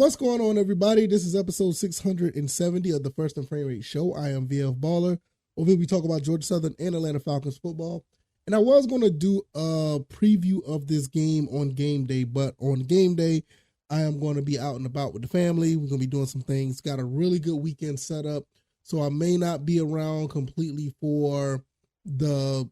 What's going on, everybody? This is episode 670 of the First and Frame Rate Show. I am VF Baller. Over here, we talk about Georgia Southern and Atlanta Falcons football. And I was going to do a preview of this game on game day, but on game day, I am going to be out and about with the family. We're going to be doing some things. Got a really good weekend set up, so I may not be around completely for the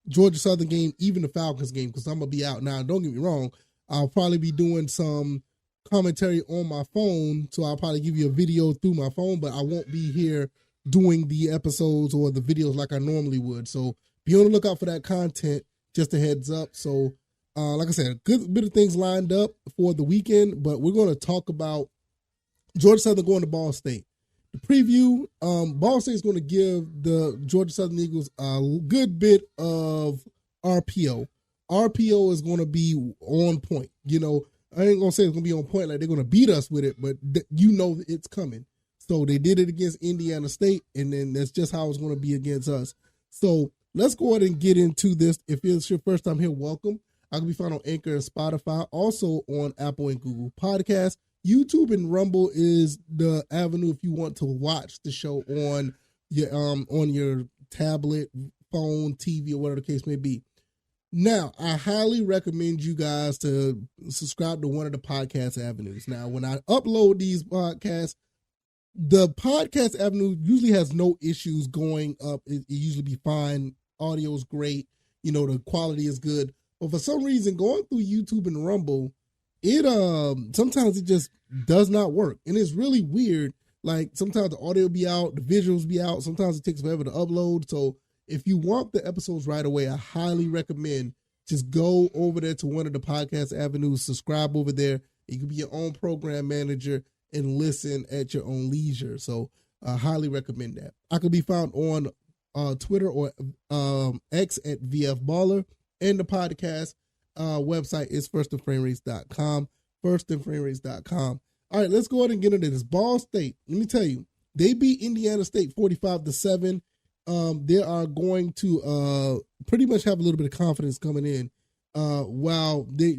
Georgia Southern game, even the Falcons game, because I'm going to be out. Now, don't get me wrong, I'll probably be doing some commentary on my phone, so I'll probably give you a video through my phone, but I won't be here doing the episodes or the videos like I normally would. So be on the lookout for that content, just a heads up. So like I said, a good bit of things lined up for the weekend, but we're going to talk about Georgia Southern going to Ball State. The preview, Ball State is going to give the Georgia Southern Eagles a good bit of RPO. RPO is going to be on point. You know, I ain't going to say it's going to be on point like they're going to beat us with it, but you know it's coming. So they did it against Indiana State, and then that's just how it's going to be against us. So let's go ahead and get into this. If it's your first time here, welcome. I can be found on Anchor and Spotify, also on Apple and Google Podcasts. YouTube and Rumble is the avenue if you want to watch the show on your tablet, phone, TV, or whatever the case may be. Now, I highly recommend you guys to subscribe to one of the podcast avenues. Now, when I upload these podcasts, the podcast avenue usually has no issues going up. It usually be fine. Audio is great. You know, the quality is good. But for some reason, going through YouTube and Rumble, it sometimes it just does not work. And it's really weird. Like, sometimes the audio be out, the visuals be out. Sometimes it takes forever to upload. So if you want the episodes right away, I highly recommend just go over there to one of the podcast avenues, subscribe over there. You can be your own program manager and listen at your own leisure. So I highly recommend that. I can be found on Twitter or X at VF Baller, and the podcast website is firstandframerates.com, firstandframerates.com. All right, let's go ahead and get into this. Ball State, let me tell you, they beat Indiana State 45-7. They are going to pretty much have a little bit of confidence coming in. While they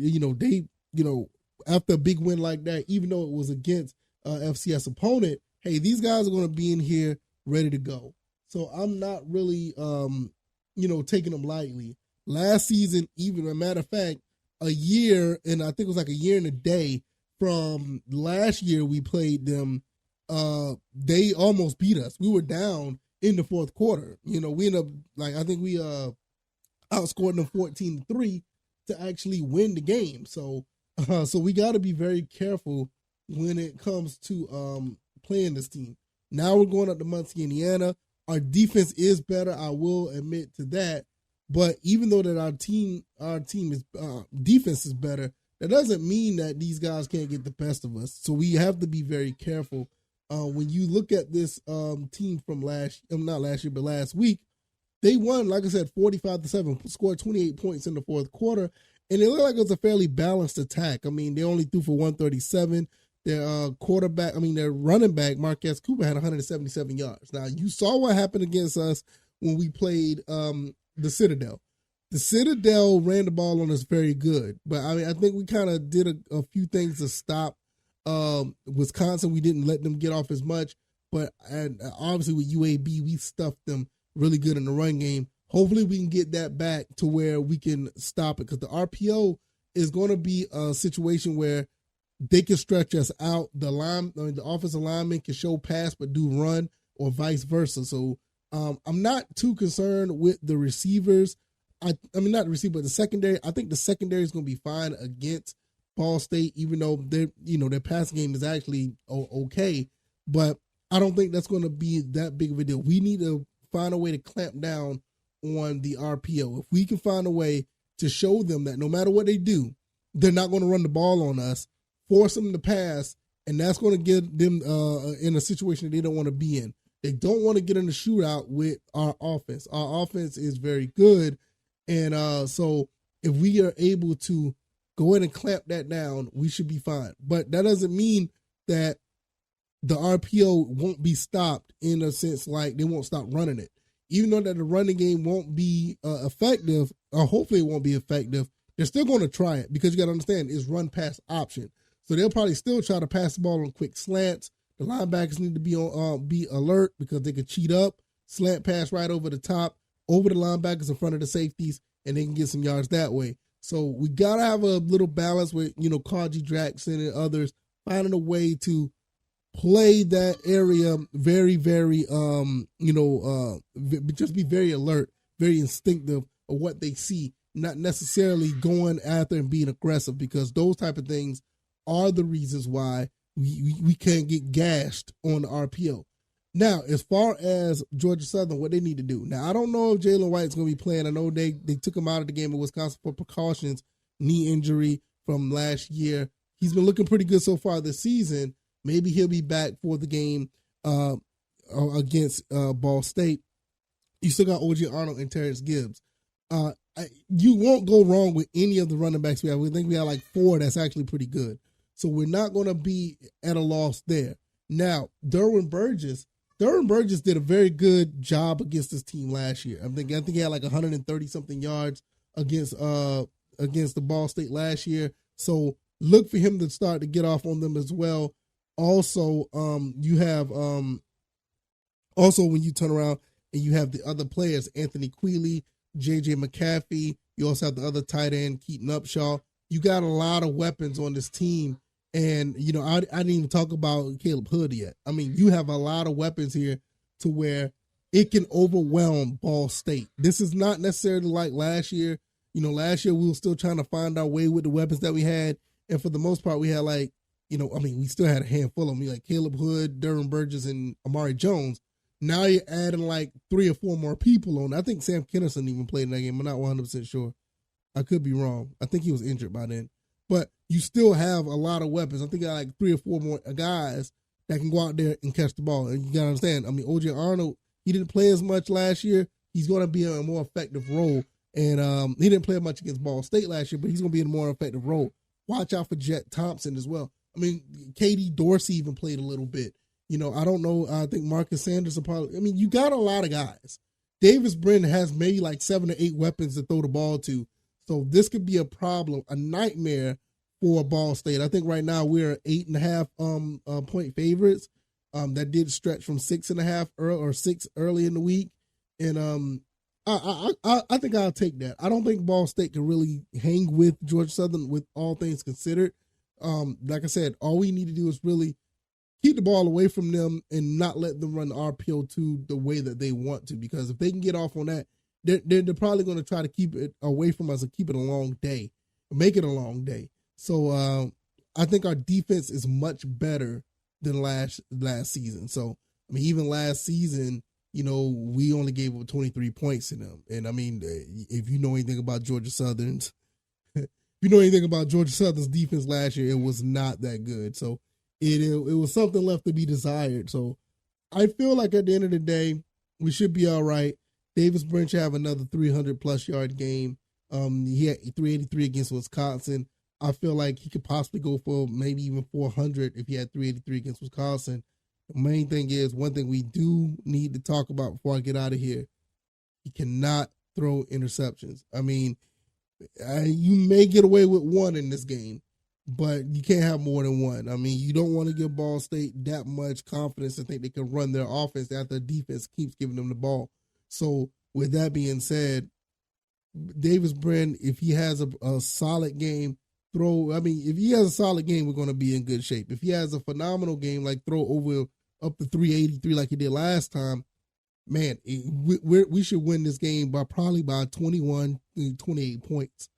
after a big win like that, even though it was against FCS opponent, hey, these guys are going to be in here ready to go. So I'm not really taking them lightly. Last season, even a matter of fact, a year, and I think it was like a year and a day from last year we played them. They almost beat us. We were down in the fourth quarter. You know, we ended up, I think we outscored them 14-3 to actually win the game. So we got to be very careful when it comes to playing this team. Now we're going up to Muncie, Indiana. Our defense is better. I will admit to that. But even though that our team is defense is better, that doesn't mean that these guys can't get the best of us. So we have to be very careful. When you look at this team from last week, they won, like I said, 45-7, scored 28 points in the fourth quarter, and it looked like it was a fairly balanced attack. I mean, they only threw for 137. Their running back, Marquez Cooper, had 177 yards. Now, you saw what happened against us when we played the Citadel. The Citadel ran the ball on us very good, but I think we kind of did a few things to stop Wisconsin. We didn't let them get off as much, but obviously with UAB, we stuffed them really good in the run game. Hopefully we can get that back to where we can stop it, because the RPO is going to be a situation where they can stretch us out. The offensive lineman can show pass but do run, or vice versa. So I'm not too concerned with the receivers. Not the receiver, but the secondary. I think the secondary is going to be fine against Ball State, even though their passing game is actually okay. But I don't think that's going to be that big of a deal. We need to find a way to clamp down on the RPO. If we can find a way to show them that no matter what they do, they're not going to run the ball on us, force them to pass, and that's going to get them in a situation that they don't want to be in. They don't want to get in a shootout with our offense. Our offense is very good, and so if we are able to go ahead and clamp that down, we should be fine. But that doesn't mean that the RPO won't be stopped, in a sense like they won't stop running it. Even though that the running game won't be effective, or hopefully it won't be effective, they're still going to try it, because you got to understand it's run pass option. So they'll probably still try to pass the ball on quick slants. The linebackers need to be alert because they can cheat up, slant pass right over the top, over the linebackers in front of the safeties, and they can get some yards that way. So we got to have a little balance with, Kaji Jackson and others finding a way to play that area very, very, just be very alert, very instinctive of what they see, not necessarily going after and being aggressive, because those type of things are the reasons why we can't get gashed on the RPO. Now, as far as Georgia Southern, what they need to do. Now, I don't know if Jalen White's going to be playing. I know they took him out of the game at Wisconsin for precautions, knee injury from last year. He's been looking pretty good so far this season. Maybe he'll be back for the game against Ball State. You still got O.J. Arnold and Terrence Gibbs. You won't go wrong with any of the running backs we have. We think we have like 4 that's actually pretty good. So we're not going to be at a loss there. Now, Derwin Burgess did a very good job against this team last year. I think he had like 130-something yards against the Ball State last year. So look for him to start to get off on them as well. Also, you have also when you turn around and you have the other players, Anthony Quealy, J.J. McCaffrey. You also have the other tight end, Keaton Upshaw. You got a lot of weapons on this team. And, I didn't even talk about Caleb Hood yet. I mean, you have a lot of weapons here to where it can overwhelm Ball State. This is not necessarily like last year. Last year we were still trying to find our way with the weapons that we had. And for the most part, we had we still had a handful of them, like Caleb Hood, Derwin Burgess, and Amari Jones. Now you're adding like 3 or 4 more people on. I think Sam Kinison even played in that game. I'm not 100% sure. I could be wrong. I think he was injured by then. But you still have a lot of weapons. I think you got like 3 or 4 more guys that can go out there and catch the ball. And you got to understand, O.J. Arnold, he didn't play as much last year. He's going to be in a more effective role. And he didn't play much against Ball State last year, but he's going to be in a more effective role. Watch out for Jet Thompson as well. Katie Dorsey even played a little bit. I don't know. I think Marcus Sanders will probably. You got a lot of guys. Davis Brin has maybe like 7 or 8 weapons to throw the ball to. So this could be a problem, a nightmare for Ball State. I think right now we're 8.5 point favorites. That did stretch from 6.5 or 6 early in the week, and I think I'll take that. I don't think Ball State can really hang with Georgia Southern with all things considered. Like I said, all we need to do is really keep the ball away from them and not let them run the RPO to the way that they want to, because if they can get off on that, they're probably going to try to keep it away from us and keep it a long day, make it a long day. So I think our defense is much better than last season. So even last season, we only gave up 23 points to them. And if you know anything about Georgia Southern's, defense last year, it was not that good. So it was something left to be desired. So I feel like at the end of the day, we should be all right. Davis Brin should have another 300-plus yard game. He had 383 against Wisconsin. I feel like he could possibly go for maybe even 400 if he had 383 against Wisconsin. The main thing is, one thing we do need to talk about before I get out of here, he cannot throw interceptions. You may get away with 1 in this game, but you can't have more than 1. You don't want to give Ball State that much confidence to think they can run their offense after the defense keeps giving them the ball. So with that being said, Davis Brin, if he has a solid game, if he has a solid game, we're going to be in good shape. If he has a phenomenal game, like throw over up to 383 like he did last time, man, we should win this game probably by 21, 28 points.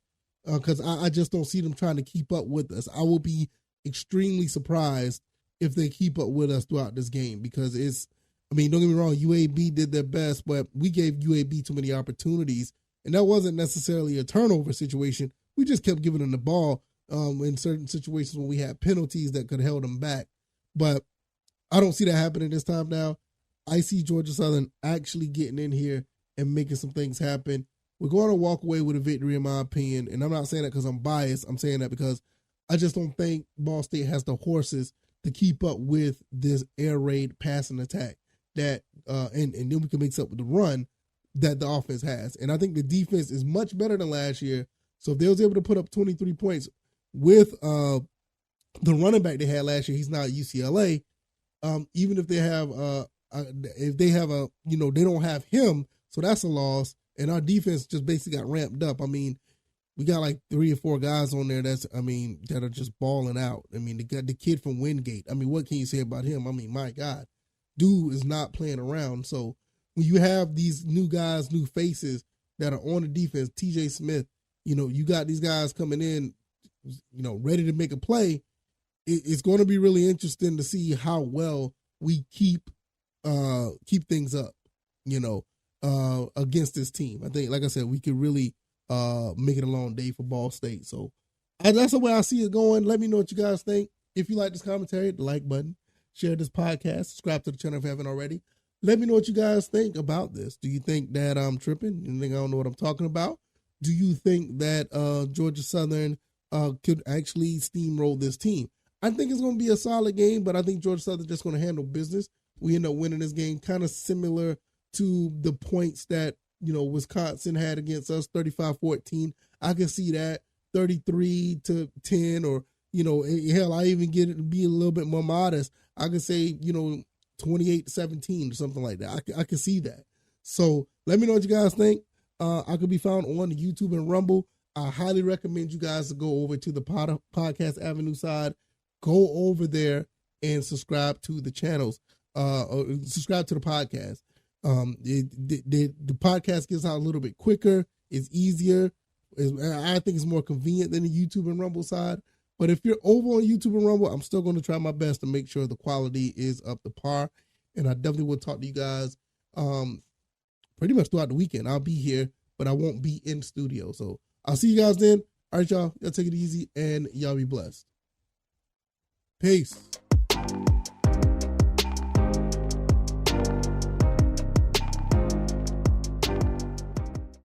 Because I just don't see them trying to keep up with us. I will be extremely surprised if they keep up with us throughout this game, because don't get me wrong, UAB did their best, but we gave UAB too many opportunities, and that wasn't necessarily a turnover situation. We just kept giving them the ball in certain situations when we had penalties that could have held them back. But I don't see that happening this time now. I see Georgia Southern actually getting in here and making some things happen. We're going to walk away with a victory, in my opinion. And I'm not saying that because I'm biased. I'm saying that because I just don't think Ball State has the horses to keep up with this air raid passing attack that, and then we can mix up with the run that the offense has. And I think the defense is much better than last year. So if they was able to put up 23 points with the running back they had last year, he's not at UCLA. Even if they have they don't have him, so that's a loss. And our defense just basically got ramped up. I mean, we got like 3 or 4 guys on there that are just balling out. I mean, they got the kid from Wingate. I mean, what can you say about him? I mean, my God, dude is not playing around. So when you have these new guys, new faces that are on the defense, TJ Smith, you got these guys coming in, ready to make a play. It's going to be really interesting to see how well we keep things up, against this team. I think, like I said, we could really make it a long day for Ball State. So that's the way I see it going. Let me know what you guys think. If you like this commentary, hit the like button, share this podcast, subscribe to the channel if you haven't already. Let me know what you guys think about this. Do you think that I'm tripping? You think I don't know what I'm talking about? Do you think that Georgia Southern could actually steamroll this team? I think it's going to be a solid game, but I think Georgia Southern just going to handle business. We end up winning this game kind of similar to the points that, Wisconsin had against us, 35-14. I can see that 33-10, or, hell, I even get it to be a little bit more modest. I can say, 28-17 or something like that. I can see that. So let me know what you guys think. I could be found on the YouTube and Rumble. I highly recommend you guys to go over to the Podcast Avenue side. Go over there and subscribe to the channels, or subscribe to the podcast. The podcast gets out a little bit quicker. It's easier. I think it's more convenient than the YouTube and Rumble side. But if you're over on YouTube and Rumble, I'm still going to try my best to make sure the quality is up to par. And I definitely will talk to you guys pretty much throughout the weekend. I'll be here, but I won't be in studio. So I'll see you guys then. All right, y'all. Y'all take it easy, and y'all be blessed. Peace.